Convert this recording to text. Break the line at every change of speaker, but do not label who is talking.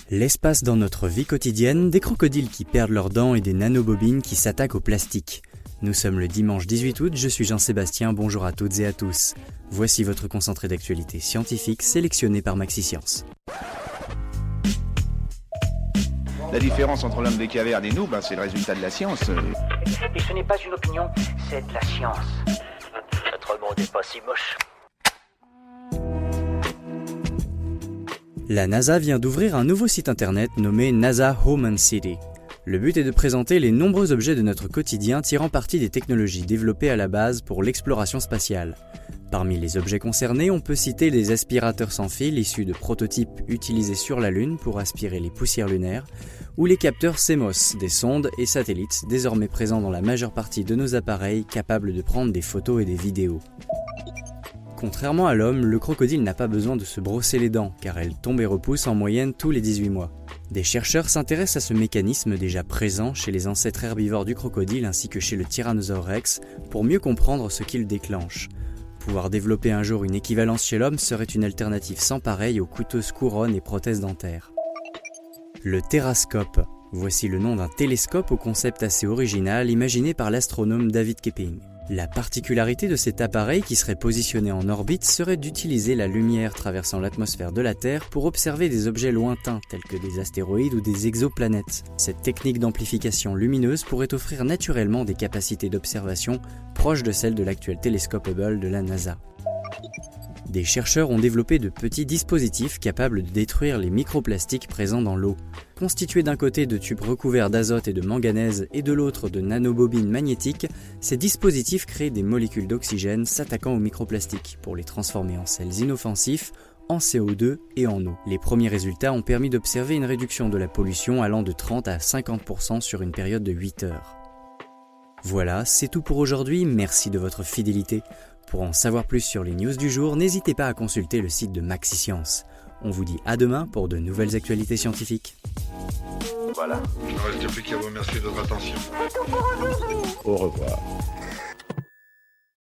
L'espace dans notre vie quotidienne, des crocodiles qui perdent leurs dents et des nanobobines qui s'attaquent au plastique. Nous sommes le dimanche 18 août, je suis Jean-Sébastien, bonjour à toutes et à tous. Voici votre concentré d'actualité scientifique sélectionné par MaxiScience.
La différence entre l'homme des cavernes et nous, c'est le résultat de la science.
Et ce n'est pas une opinion, c'est de la science. Notre monde n'est pas si moche.
La NASA vient d'ouvrir un nouveau site internet nommé NASA Home and City. Le but est de présenter les nombreux objets de notre quotidien tirant parti des technologies développées à la base pour l'exploration spatiale. Parmi les objets concernés, on peut citer des aspirateurs sans fil issus de prototypes utilisés sur la Lune pour aspirer les poussières lunaires, ou les capteurs CMOS, des sondes et satellites désormais présents dans la majeure partie de nos appareils capables de prendre des photos et des vidéos. Contrairement à l'homme, le crocodile n'a pas besoin de se brosser les dents, car elles tombent et repoussent en moyenne tous les 18 mois. Des chercheurs s'intéressent à ce mécanisme déjà présent chez les ancêtres herbivores du crocodile ainsi que chez le Tyrannosaure Rex pour mieux comprendre ce qu'il déclenche. Pouvoir développer un jour une équivalence chez l'homme serait une alternative sans pareille aux coûteuses couronnes et prothèses dentaires. Le térascope. Voici le nom d'un télescope au concept assez original imaginé par l'astronome David Kepping. La particularité de cet appareil qui serait positionné en orbite serait d'utiliser la lumière traversant l'atmosphère de la Terre pour observer des objets lointains tels que des astéroïdes ou des exoplanètes. Cette technique d'amplification lumineuse pourrait offrir naturellement des capacités d'observation proches de celles de l'actuel télescope Hubble de la NASA. Des chercheurs ont développé de petits dispositifs capables de détruire les microplastiques présents dans l'eau. Constitués d'un côté de tubes recouverts d'azote et de manganèse et de l'autre de nanobobines magnétiques, ces dispositifs créent des molécules d'oxygène s'attaquant aux microplastiques pour les transformer en sels inoffensifs, en CO2 et en eau. Les premiers résultats ont permis d'observer une réduction de la pollution allant de 30 à 50% sur une période de 8 heures. Voilà, c'est tout pour aujourd'hui, merci de votre fidélité. Pour en savoir plus sur les news du jour, n'hésitez pas à consulter le site de MaxiScience. On vous dit à demain pour de nouvelles actualités scientifiques.
Voilà. Il ne reste plus qu'à vous remercier de votre attention.
Au revoir.